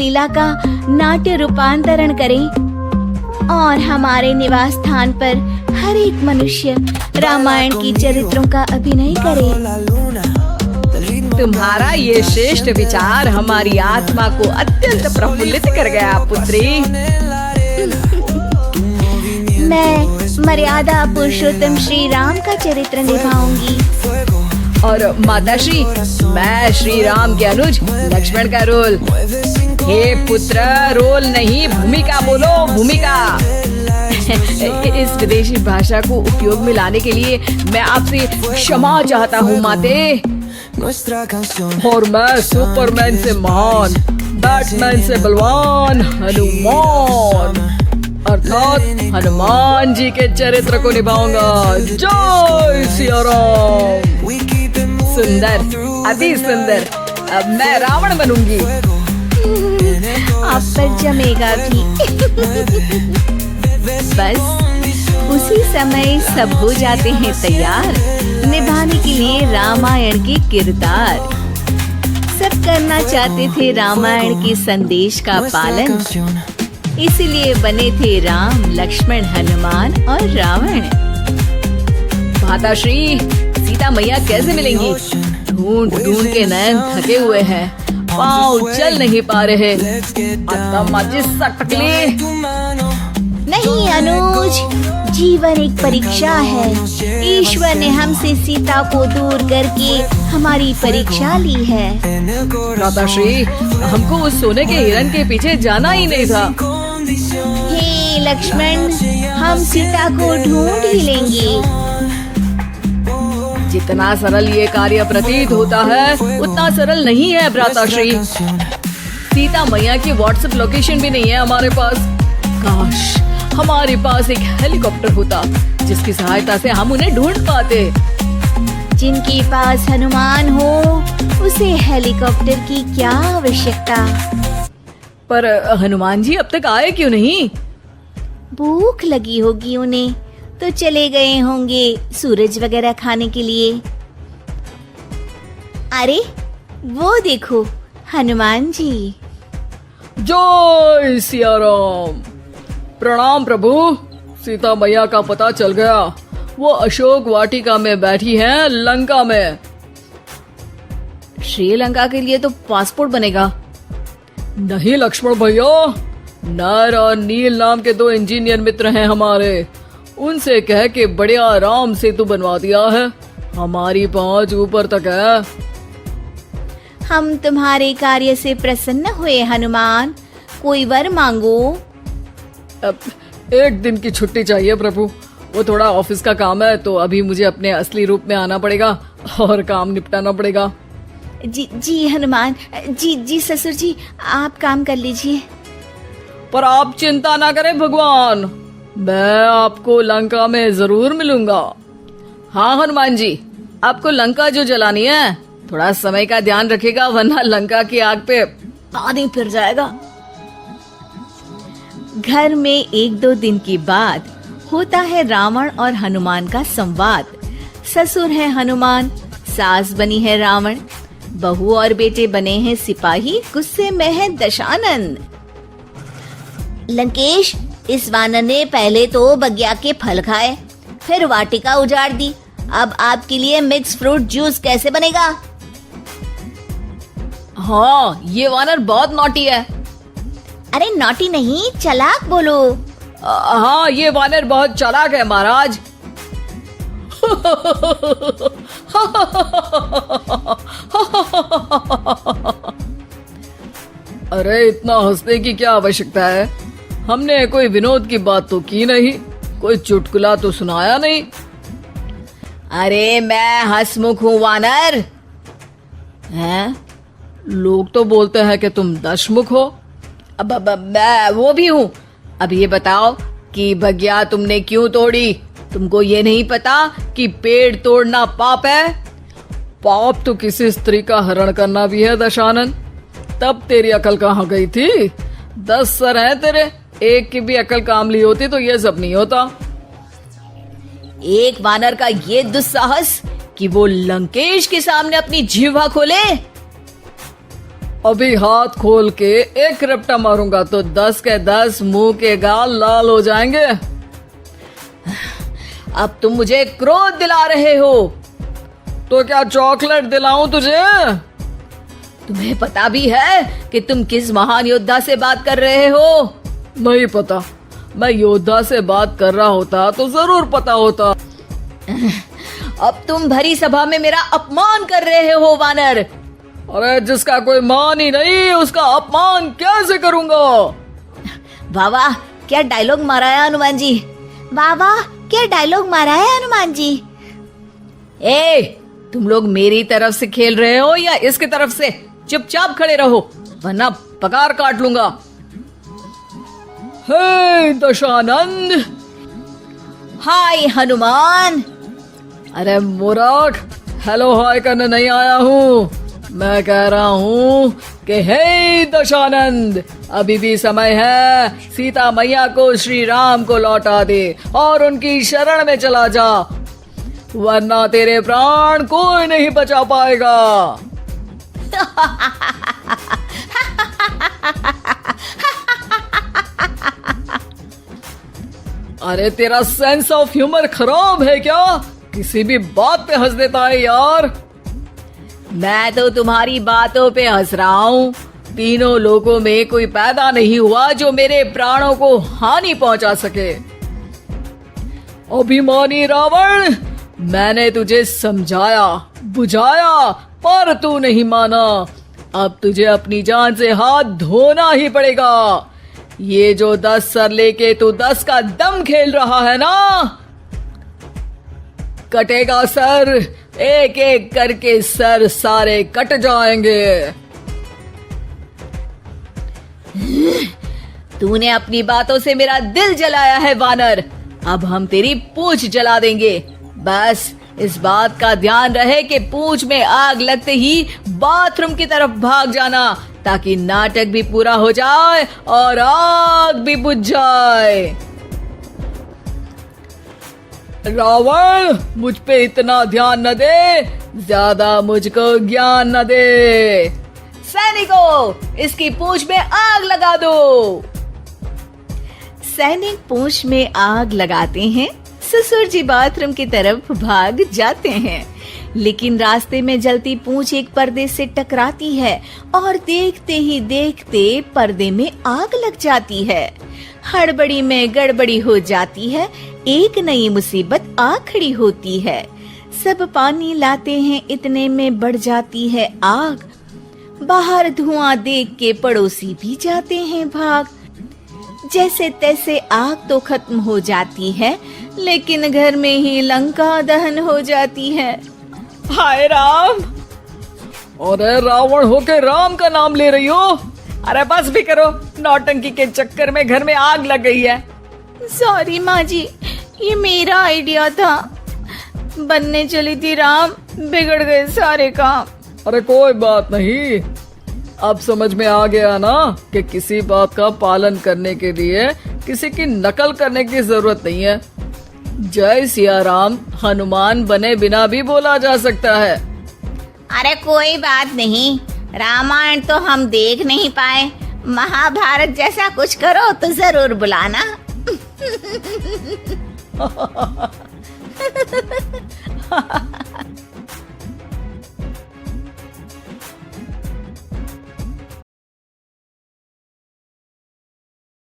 लीला का नाट्य रूपांतरण करें और हमारे निवास स्थान पर हर एक मनुष्य रामायण की चरित्रों का अभिनय करे। तुम्हारा ये श्रेष्ठ विचार हमारी आत्मा को अत्यंत प्रफुल्लित कर गया पुत्री। मैं मर्यादा पुरुषोत्तम श्री राम का चरित्र निभाऊंगी। और माताश्री, मैं श्री राम के अनुज लक्ष्मण का रोल। हे पुत्र, रोल नहीं भूमिका बोलो, भूमिका। इस विदेशी भाषा को उपयोग में लाने के लिए मैं आपसे क्षमा चाहता हूँ माते। और मैं सुपरमैन से महान, बैटमैन से बलवान हनुमान अर्थात हनुमान जी के चरित्र को निभाऊंगा। जय सिया राम। सुंदर, अति सुंदर। अब मैं रावण बनूंगी। आप पर जमेगा भी। बस उसी समय सब हो जाते हैं तैयार निभाने के लिए रामायण के किरदार। सब करना चाहते थे रामायण के संदेश का पालन, इसीलिए बने थे राम, लक्ष्मण, हनुमान और रावण। माताश्री, सीता मैया कैसे मिलेंगी? ढूंढ ढूंढ के नयन थके हुए हैं, पाँव चल नहीं पा रहे। नहीं अनुज, जीवन एक परीक्षा है। ईश्वर ने हमसे सीता को दूर करके हमारी परीक्षा ली है। माताश्री, हमको उस सोने के हिरन के पीछे जाना ही नहीं था। हे लक्ष्मण, हम सीता को ढूंढ ही लेंगे। जितना सरल ये कार्य प्रतीत होता है उतना सरल नहीं है भ्राताश्री। सीता मैया की व्हाट्सएप लोकेशन भी नहीं है हमारे पास। काश हमारे पास एक हेलीकॉप्टर होता जिसकी सहायता से हम उन्हें ढूंढ पाते। जिनके पास हनुमान हो उसे हेलीकॉप्टर की क्या आवश्यकता। पर हनुमान जी अब तक आए क्यों नहीं? भूख लगी होगी उन्हें, तो चले गए होंगे सूरज वगैरह खाने के लिए। अरे वो देखो हनुमान जी। जय सिया राम। प्रणाम प्रभु। सीता मैया का पता चल गया, वो अशोक वाटिका में बैठी हैं लंका में। श्रीलंका के लिए तो पासपोर्ट बनेगा। नहीं लक्ष्मण भैया, नर और नील नाम के 2 इंजीनियर मित्र हैं हमारे, उनसे कह के बढ़िया राम सेतु बनवा दिया है। हमारी पहुंच ऊपर तक है। हम तुम्हारे कार्य से प्रसन्न हुए हनुमान, कोई वर मांगो। अब 1 दिन की छुट्टी चाहिए प्रभु। वो थोड़ा ऑफिस का काम है, तो अभी मुझे अपने असली रूप में आना पड़ेगा और काम निपटाना पड़ेगा। जी हनुमान जी ससुर जी, आप काम कर लीजिए। पर आप चिंता ना करें भगवान, मैं आपको लंका में जरूर मिलूंगा। हाँ हनुमान जी, आपको लंका जो जलानी है थोड़ा समय का ध्यान रखेगा, वरना लंका की आग पे पानी फिर जाएगा। घर में 1-2 दिन के बाद होता है रावण और हनुमान का संवाद। ससुर है हनुमान, सास बनी है रावण, बहू और बेटे बने हैं सिपाही, गुस्से में है दशानन। लंकेश, इस वानर ने पहले तो बगिया के फल खाए, फिर वाटिका उजाड़ दी। अब आपके लिए मिक्स फ्रूट जूस कैसे बनेगा? हाँ, ये वानर बहुत नॉटी है। अरे नॉटी नहीं, चालाक बोलो। हाँ, ये वानर बहुत चालाक है महाराज। अरे इतना हंसने की क्या आवश्यकता है? हमने कोई विनोद की बात तो की नहीं, कोई चुटकुला तो सुनाया नहीं। अरे मैं हंसमुख हूँ वानर। हैं? लोग तो बोलते हैं कि तुम दशमुख हो। अब मैं वो भी हूँ। अब ये बताओ कि बगिया तुमने क्यों तोड़ी? तुमको ये नहीं पता कि पेड़ तोड़ना पाप है? पाप तो किसी स्त्री का हरण करना भी है दशानन। तब तेरी अकल कहाँ गई थी? 10 सर हैं तेरे, एक की भी अकल काम ली होती तो ये सब नहीं होता। एक वानर का ये दुस्साहस कि वो लंकेश के सामने अपनी जिह्वा खोले। अभी हाथ खोल के एक रपटा मारूंगा तो 10 के 10 मुंह के गाल लाल हो जाएंगे। अब तुम मुझे क्रोध दिला रहे हो। तो क्या चॉकलेट दिलाऊं तुझे? तुम्हें पता भी है कि तुम किस महान योद्धा से बात कर रहे हो? नहीं पता। मैं योद्धा से बात कर रहा होता तो जरूर पता होता। अब तुम भरी सभा में मेरा अपमान कर रहे हो वानर। अरे जिसका कोई मान ही नहीं उसका अपमान कैसे करूंगा? वाह वाह, क्या डायलॉग मारा है हनुमान जी। वाह वाह, क्या डायलॉग मारा है हनुमान जी। ए, तुम लोग मेरी तरफ से खेल रहे हो या इसकी तरफ से? चुपचाप खड़े रहो वरना पगार काट लूंगा। हे दशानंद। हाय हनुमान। अरे मूर्ख, हेलो हाय करने नहीं आया हूँ। मैं कह रहा हूँ कि हे दशानंद, अभी भी समय है। सीता मैया को श्री राम को लौटा दे और उनकी शरण में चला जा, वरना तेरे प्राण कोई नहीं बचा पाएगा। अरे तेरा सेंस ऑफ ह्यूमर खराब है क्या? किसी भी बात पे हंस देता है यार। मैं तो तुम्हारी बातों पे हंस रहा हूँ। तीनों लोगों में कोई पैदा नहीं हुआ जो मेरे प्राणों को हानि पहुंचा सके। अभिमानी रावण, मैंने तुझे समझाया बुझाया पर तू नहीं माना। अब तुझे अपनी जान से हाथ धोना ही पड़ेगा। ये जो 10 सर लेके तू 10 का दम खेल रहा है ना, कटेगा सर। एक एक करके सर सारे कट जाएंगे। तूने अपनी बातों से मेरा दिल जलाया है वानर। अब हम तेरी पूंछ जला देंगे। बस इस बात का ध्यान रहे कि पूंछ में आग लगते ही बाथरूम की तरफ भाग जाना, ताकि नाटक भी पूरा हो जाए और आग भी बुझ जाए। रावण, मुझ पे इतना ध्यान न दे, ज्यादा मुझको ज्ञान न दे। सैनिकों, इसकी पूंछ में आग लगा दो। सैनिक पूंछ में आग लगाते हैं। ससुर जी बाथरूम की तरफ भाग जाते हैं, लेकिन रास्ते में जलती पूंछ एक पर्दे से टकराती है और देखते ही देखते पर्दे में आग लग जाती है। हड़बड़ी में गड़बड़ी हो जाती है। एक नई मुसीबत आ खड़ी होती है। सब पानी लाते हैं, इतने में बढ़ जाती है आग। बाहर धुआं देख के पड़ोसी भी जाते हैं भाग। जैसे तैसे आग तो खत्म हो जाती है, लेकिन घर में ही लंका दहन हो जाती है। हाय राम। अरे रावण होके राम का नाम ले रही हो? अरे बस भी करो, नौटंकी के चक्कर में घर में आग लग गई है। सॉरी माँ जी, ये मेरा आइडिया था। बनने चली थी राम, बिगड़ गए सारे काम। अरे कोई बात नहीं, अब समझ में आ गया ना कि किसी बात का पालन करने के लिए किसी की नकल करने की जरूरत नहीं है। जय सिया राम हनुमान बने बिना भी बोला जा सकता है। अरे कोई बात नहीं, रामायण तो हम देख नहीं पाए। महाभारत जैसा कुछ करो तो जरूर बुलाना।